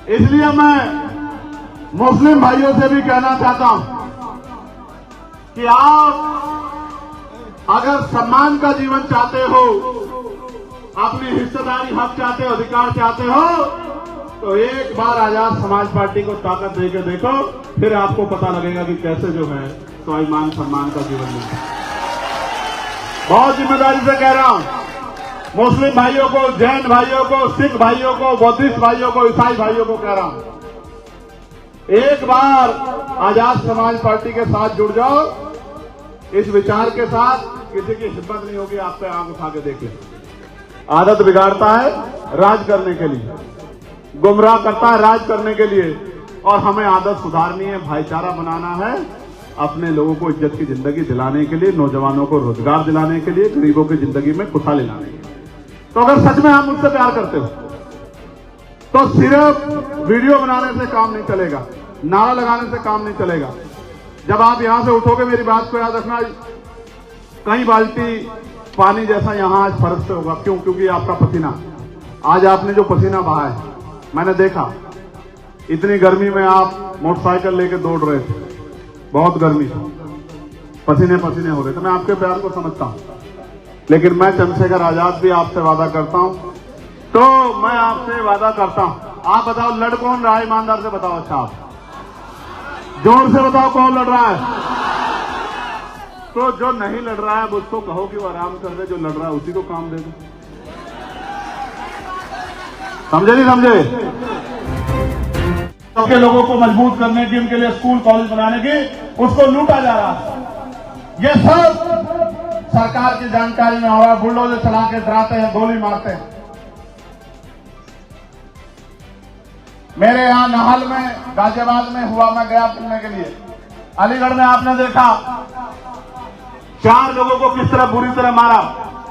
इसलिए मैं मुस्लिम भाइयों से भी कहना चाहता हूं कि आप अगर सम्मान का जीवन चाहते हो, अपनी हिस्सेदारी हक चाहते हो, अधिकार चाहते हो, तो एक बार आजाद समाज पार्टी को ताकत देके देखो, फिर आपको पता लगेगा कि कैसे जो है स्वाभिमान सम्मान का जीवन मिलता है। बहुत जिम्मेदारी से कह रहा हूं, मुस्लिम भाइयों को, जैन भाइयों को, सिख भाइयों को, बौद्धिस्ट भाइयों को, ईसाई भाइयों को कह रहा हूं, एक बार आजाद समाज पार्टी के साथ जुड़ जाओ। इस विचार के साथ किसी की हिम्मत नहीं होगी आप पे आंख उठा के देखे। आदत बिगाड़ता है राज करने के लिए, गुमराह करता है राज करने के लिए, और हमें आदत सुधारनी है, भाईचारा बनाना है, अपने लोगों को इज्जत की जिंदगी दिलाने के लिए, नौजवानों को रोजगार दिलाने के लिए, गरीबों की जिंदगी में खुशहाली लाने के लिए। तो अगर सच में आप मुझसे प्यार करते हो तो सिर्फ वीडियो बनाने से काम नहीं चलेगा, नारा लगाने से काम नहीं चलेगा। जब आप यहां से उठोगे, मेरी बात को याद रखना, कई बाल्टी पानी जैसा यहां आज फर्श पे होगा। क्यों? क्योंकि आपका पसीना, आज आपने जो पसीना बहा है, मैंने देखा इतनी गर्मी में आप मोटरसाइकिल लेके दौड़ रहे थे, बहुत गर्मी, पसीने पसीने हो रहे थे। मैं आपके प्यार को समझता हूं, लेकिन मैं चंद्रशेखर आजाद भी आपसे वादा करता हूं, तो मैं आपसे वादा करता हूं, आप बताओ लड़ कौन रहा है? ईमानदार से बताओ। अच्छा, आप जोर से बताओ कौन लड़ रहा है? तो जो नहीं लड़ रहा है उसको कहो कि वो आराम कर दे, जो लड़ रहा है उसी को काम दे दो। समझे नहीं समझे? सबके लोगों को मजबूत करने की, उनके लिए स्कूल कॉलेज बनाने की, उसको लूटा जा रहा है। ये सब सरकार की जानकारी में हो रहा है। बुलडोजर चला के डराते हैं, गोली मारते हैं। मेरे यहां नाहल में, गाजियाबाद में हुआ, मैं गया सुनने के लिए। अलीगढ़ में आपने देखा 4 लोगों को किस तरह बुरी तरह मारा,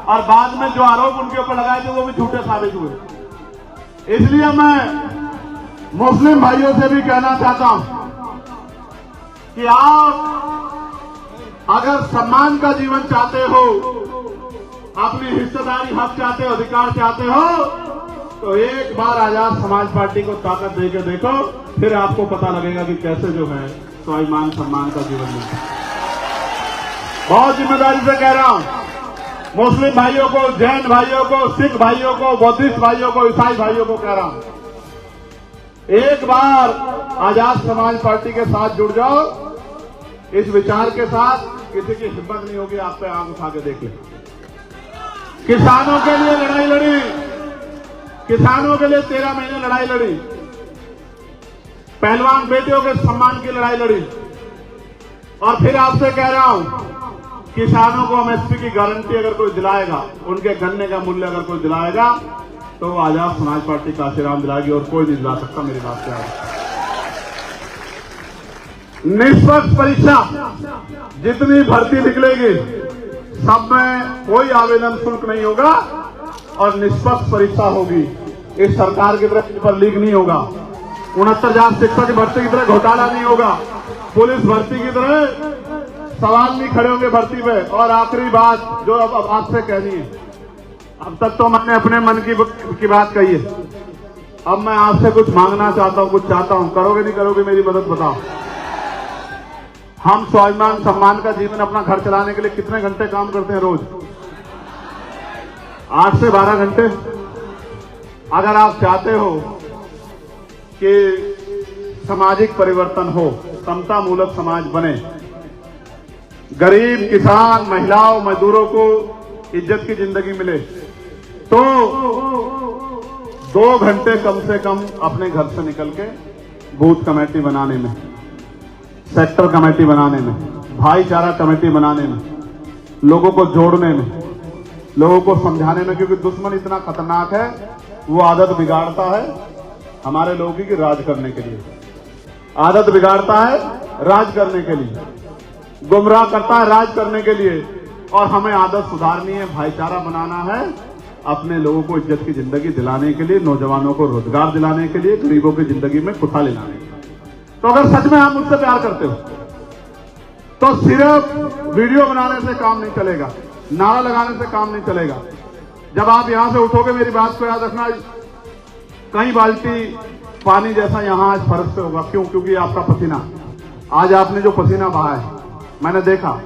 और बाद में जो आरोप उनके ऊपर लगाए थे वो भी झूठे साबित हुए। इसलिए मैं मुस्लिम भाइयों से भी कहना चाहता हूं कि आप अगर सम्मान का जीवन चाहते हो, अपनी हिस्सेदारी हक चाहते हो, अधिकार चाहते हो, तो एक बार आजाद समाज पार्टी को ताकत देके देखो, फिर आपको पता लगेगा कि कैसे जो है स्वाभिमान सम्मान का जीवन मिलता है। बहुत जिम्मेदारी से कह रहा हूं, मुस्लिम भाइयों को, जैन भाइयों को, सिख भाइयों को, बौद्धिस्ट भाइयों को, ईसाई भाइयों को कह रहा हूं, एक बार आजाद समाज पार्टी के साथ जुड़ जाओ। इस विचार के साथ किसी की हिम्मत नहीं होगी आप पे आंख उठा के देखे। किसानों के लिए लड़ाई लड़ी, किसानों के लिए 13 महीने लड़ाई लड़ी, पहलवान बेटियों के सम्मान की लड़ाई लड़ी, और फिर आपसे कह रहा हूं, किसानों को एमएसपी की गारंटी अगर कोई दिलाएगा, उनके गन्ने का मूल्य अगर कोई दिलाएगा, तो आजाद समाज पार्टी काशीराम दिलाएगी, और कोई नहीं दिला सकता। मेरी बात क्या है? निष्पक्ष परीक्षा, जितनी भर्ती निकलेगी सब में कोई आवेदन शुल्क नहीं होगा, और निष्पक्ष परीक्षा होगी। इस सरकार की तरफ पर लीक नहीं होगा, 69,000 शिक्षक की भर्ती की तरह घोटाला नहीं होगा, पुलिस भर्ती की तरह सवाल नहीं खड़े होंगे भर्ती पे। और आखिरी बात जो अब आपसे कहनी है, अब तक तो मैंने अपने मन की बात कही है, अब मैं आपसे कुछ मांगना चाहता हूं, कुछ चाहता हूं, करोगे नहीं करोगे मेरी मदद बताओ। हम स्वाभिमान सम्मान का जीवन, अपना घर चलाने के लिए कितने घंटे काम करते हैं रोज? 8 से 12 घंटे। अगर आप चाहते हो कि सामाजिक परिवर्तन हो, समता मूलक समाज बने, गरीब, किसान, महिलाओं, मजदूरों को इज्जत की जिंदगी मिले, तो 2 घंटे कम से कम अपने घर से निकल के बूथ कमेटी बनाने में, सेक्टर कमेटी बनाने में, भाईचारा कमेटी बनाने में, लोगों को जोड़ने में, लोगों को समझाने में, क्योंकि दुश्मन इतना खतरनाक है, वो आदत बिगाड़ता है हमारे लोगों की राज करने के लिए, आदत बिगाड़ता है राज करने के लिए, गुमराह करता है राज करने के लिए। और हमें आदत सुधारनी है, भाईचारा बनाना है, अपने लोगों को इज्जत की जिंदगी दिलाने के लिए, नौजवानों को रोजगार दिलाने के लिए, गरीबों की जिंदगी में खुशहाली लाने के लिए। तो अगर सच में आप मुझसे प्यार करते हो तो सिर्फ वीडियो बनाने से काम नहीं चलेगा, नारा लगाने से काम नहीं चलेगा। जब आप यहां से उठोगे, मेरी बात को याद रखना, कई बाल्टी पानी जैसा यहाँ आज फर्श से होगा। क्यों? क्योंकि आपका पसीना, आज आपने जो पसीना बहा है, मैंने देखा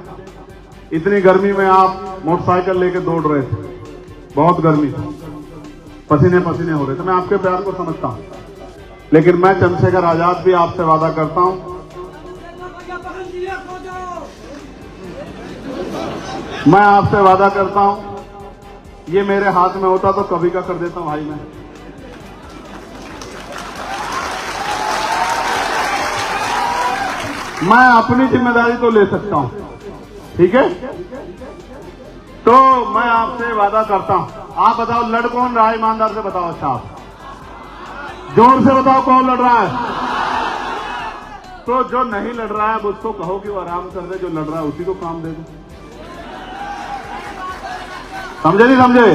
इतनी गर्मी में आप मोटरसाइकिल लेके दौड़ रहे थे, बहुत गर्मी थी, पसीने पसीने हो रहे थे। मैं आपके प्यार को समझता हूं, लेकिन मैं चंद्रशेखर आजाद भी आपसे वादा करता हूं, मैं आपसे वादा करता हूं, ये मेरे हाथ में होता तो कभी का कर देता हूं भाई। मैं अपनी जिम्मेदारी तो ले सकता हूं, ठीक है? तो मैं आपसे वादा करता हूं। आप बताओ लड़ कौन रहा है? ईमानदार से बताओ। अच्छा, आप जोर से बताओ कौन लड़ रहा है? तो जो नहीं लड़ रहा है उसको कहो कि वो आराम कर दे, जो लड़ रहा है उसी को काम दे दो। समझे नहीं समझे?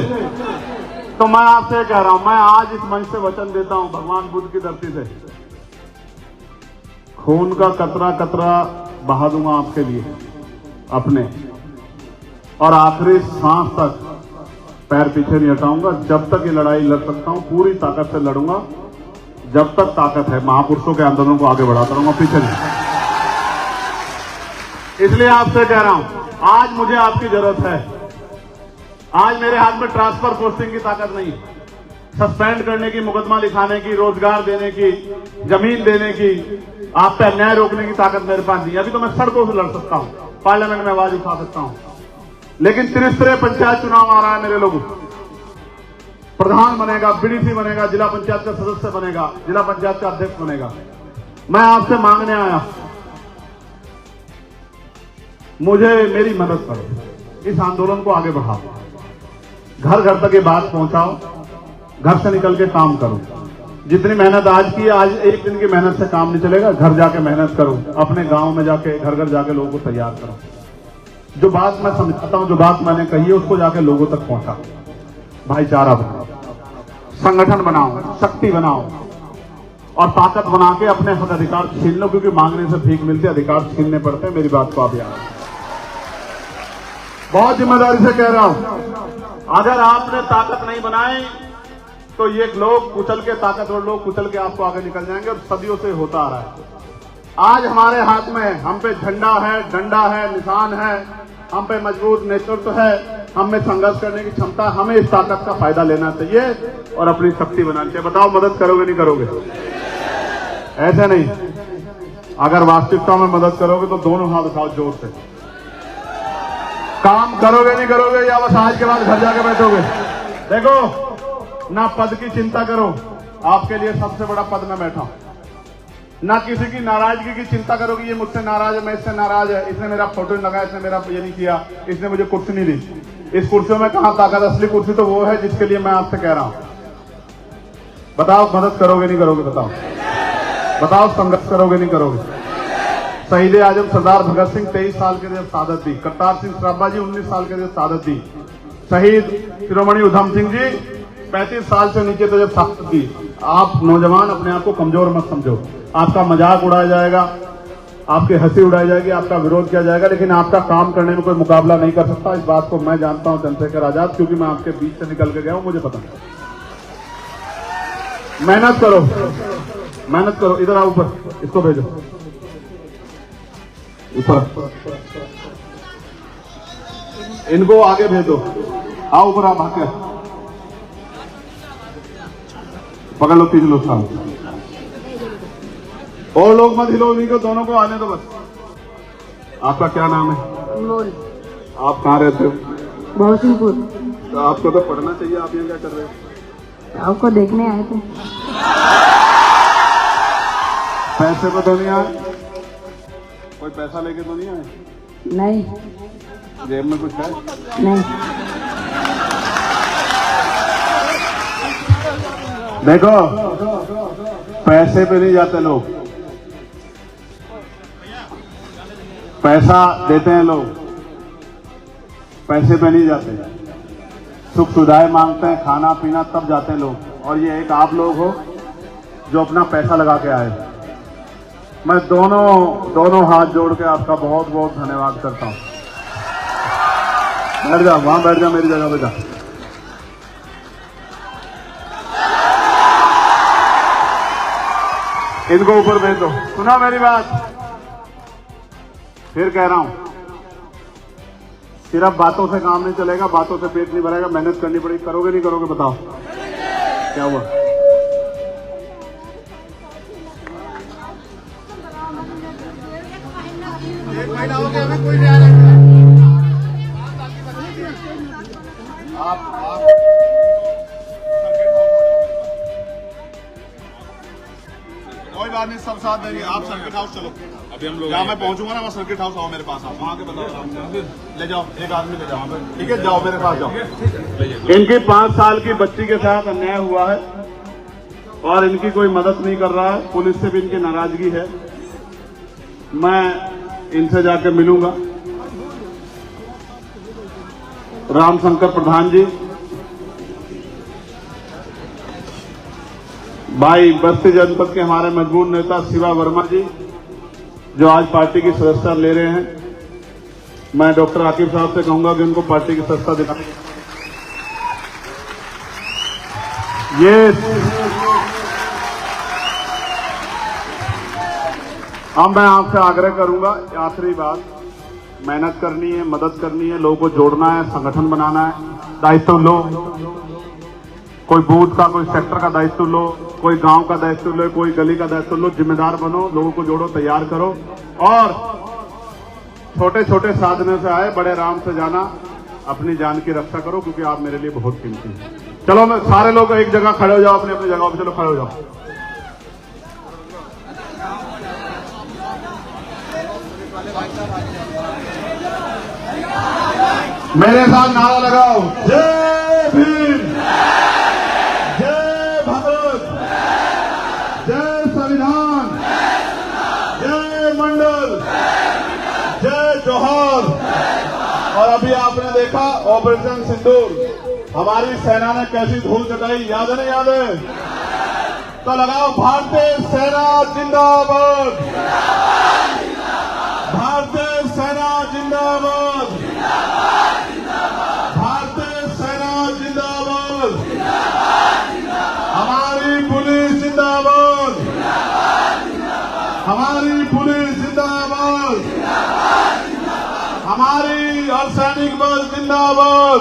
तो मैं आपसे कह रहा हूं, मैं आज इस मंच से वचन देता हूं, भगवान बुद्ध की धरती से, खून का कतरा कतरा बहा दूंगा आपके लिए अपने, और आखिरी सांस तक पैर पीछे नहीं हटाऊंगा। जब तक ये लड़ाई लड़ सकता हूं पूरी ताकत से लड़ूंगा, जब तक ताकत है। महापुरुषों के आंदोलन को आगे बढ़ाता रहूंगा, पीछे नहीं। इसलिए आपसे कह रहा हूं, आज मुझे आपकी जरूरत है। आज मेरे हाथ में ट्रांसफर पोस्टिंग की ताकत नहीं, सस्पेंड करने की, मुकदमा लिखाने की, रोजगार देने की, जमीन देने की, आप पे अन्याय रोकने की ताकत मेरे पास नहीं। अभी तो मैं सड़कों से लड़ सकता हूं, पार्लियामेंट में आवाज उठा सकता हूं, लेकिन त्रिस्तरीय पंचायत चुनाव आ रहा है मेरे लोगों। प्रधान बनेगा, बीडीसी बनेगा, जिला पंचायत का सदस्य बनेगा, जिला पंचायत का अध्यक्ष बनेगा। मैं आपसे मांगने आया, मुझे मेरी मदद करो, इस आंदोलन को आगे बढ़ाओ, घर घर तक ये बात पहुंचाओ, घर से निकल के काम करो। जितनी मेहनत आज की, आज एक दिन की मेहनत से काम नहीं चलेगा। घर जाके मेहनत करो, अपने गांव में जाके, घर घर जाके लोगों को तैयार करो। जो बात मैं समझाता हूं, जो बात मैंने कही है, उसको जाके लोगों तक पहुंचा। भाईचारा बनाओ, संगठन बनाओ, शक्ति बनाओ, और ताकत बना के अपने हक अधिकार छीन लो, क्योंकि मांगने से भीख मिलती है, अधिकार छीनने पड़ते हैं। मेरी बात को आप याद, बहुत जिम्मेदारी से कह रहा हूं, अगर आपने ताकत नहीं बनाई तो ये लोग कुचल के, ताकतवर लोग कुचल के आपको आगे निकल जाएंगे, और सदियों से होता आ रहा है। आज हमारे हाथ में, हम पे झंडा है, डंडा है, निशान है, हम पे मजबूत नेतृत्व है, हम में संघर्ष करने की क्षमता। हमें इस ताकत का फायदा लेना चाहिए और अपनी शक्ति बनानी चाहिए। बताओ मदद करोगे नहीं करोगे? ऐसे नहीं, अगर वास्तविकता में मदद करोगे तो दोनों हाथ उठाओ जोर से। काम करोगे नहीं करोगे, या बस आज के बाद घर जाके बैठोगे? देखो, ना पद की चिंता करो, आपके लिए सबसे बड़ा पद में बैठा हूं। ना किसी की नाराजगी की चिंता करो कि ये मुझसे नाराज है, मैं इससे नाराज है, इसने मेरा फोटो नहीं लगाया, इसने मेरा ये नहीं किया, इसने मुझे कुर्सी नहीं दी। इस कुर्सियों में कहां ताकत? असली कुर्सी तो वो है जिसके लिए मैं आपसे कह रहा हूं। बताओ मदद करोगे नहीं करोगे? बताओ, बताओ संघर्ष करोगे नहीं करोगे? शहीद आजम सरदार भगत सिंह 23 साल के जब शहादत दी, करतार सिंह सराभा जी 19 साल के जब शहादत दी, शहीद शिरोमणि उधम सिंह जी 35 साल से नीचे तो जब शहादत दी। आप नौजवान अपने आप को कमजोर मत समझो, आपका मजाक उड़ाया जाएगा, आपकी हंसी उड़ाई जाएगी, आपका विरोध किया जाएगा, लेकिन आपका काम करने में कोई मुकाबला नहीं कर सकता। इस बात को मैं जानता हूं चंद्रशेखर आजाद, क्योंकि मैं आपके बीच से निकल के गया हूं, मुझे पता है। मेहनत करो, मेहनत करो। इधर आओ, ऊपर इसको भेजो, ऊपर इनको आगे भेजो। आओ ऊपर, आप आके पकड़ लो, 3 लोग साथ, और लोग मत हिलो, नहीं को दोनों को आने दो बस। आपका क्या नाम है? अनमोल। आप कहाँ रहते हो? बहुसिंहपुर। तो आपको तो पढ़ना चाहिए, आप यहाँ क्या कर रहे हो? आपको देखने आए थे। पैसे को तो नहीं आए? कोई पैसा लेके तो नहीं आए? नहीं। जेब में कुछ है? नहीं। देखो, पैसे पे नहीं जाते लोग, पैसा देते हैं लोग, पैसे पे नहीं जाते। सुख सुविधाएं मांगते हैं, खाना पीना, तब जाते हैं लोग। और ये एक आप लोग हो जो अपना पैसा लगा के आए। मैं दोनों हाथ जोड़ के आपका बहुत बहुत धन्यवाद करता हूं। बैठ जा, वहां बैठ जा, मेरी जगह पे जा। इनको ऊपर भेज दो। सुना मेरी बात? फिर कह रहा हूं, सिर्फ बातों से काम नहीं चलेगा, बातों से पेट नहीं भरेगा, मेहनत करनी पड़ेगी। करोगे नहीं करोगे बताओ? क्या हुआ? एक महीना हो गया, अभी कोई नहीं आ रहा। आप कोई बात नहीं, सब साथ देंगे। आप सर्किट हाउस चलो, अभी हम लोग जहाँ मैं पहुंचूंगा ना, मैं सर्किट हाउस आओ मेरे पास, आप वहाँ के बताओ, ले जाओ एक आदमी ले जाओ, ठीक है? जाओ मेरे पास जाओ। इनकी 5 साल की बच्ची के साथ अन्याय हुआ है और इनकी कोई मदद नहीं कर रहा है। पुलिस से भी इनकी नाराजगी है। मैं इनसे जाकर मिलूंगा। रामशंकर प्रधान जी, भाई बस्ती जनपद के हमारे मजबूत नेता शिवा वर्मा जी, जो आज पार्टी की सदस्यता ले रहे हैं, मैं डॉक्टर आकिब साहब से कहूंगा कि उनको पार्टी की सदस्यता दिलाएं। ये अब मैं आपसे आग्रह करूंगा, आखिरी बात, मेहनत करनी है, मदद करनी है, लोगों को जोड़ना है, संगठन बनाना है, दायित्व लो। कोई बूथ का, कोई सेक्टर का दायित्व लो, कोई गांव का दायित्व लो, कोई गली का दायित्व लो। जिम्मेदार बनो, लोगों को जोड़ो, तैयार करो और छोटे छोटे साधनों से आए, बड़े आराम से जाना। अपनी जान की रक्षा करो, क्योंकि आप मेरे लिए बहुत कीमती हैं। चलो, मैं सारे लोग एक जगह खड़े हो जाओ, अपनी अपनी जगह पे चलो, खड़े हो जाओ। मेरे साथ नारा लगाओ, जय भीम, जय भारत, जय संविधान, जय मंडल, जय जोहर। और अभी आपने देखा ऑपरेशन सिंदूर, हमारी सेना ने कैसी धूल चटाई, याद है नहीं याद है? तो लगाओ, भारतीय सेना जिंदाबाद, भारतीय सेना जिंदाबाद, भारतीय सेना जिंदाबाद, हमारी पुलिस जिंदाबाद, हमारी पुलिस जिंदाबाद, हमारी अर्धसैनिक बल जिंदाबाद,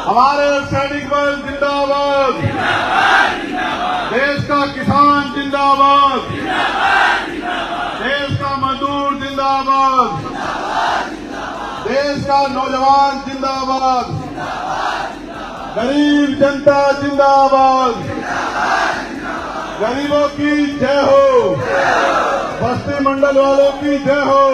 हमारे अर्धसैनिक बल जिंदाबाद, देश का किसान जिंदाबाद, देश का मजदूर जिंदाबाद, देश का नौजवान जिंदाबाद, गरीब जनता जिंदाबाद, गरीबों की जय हो, बस्ती मंडल वालों की जय हो।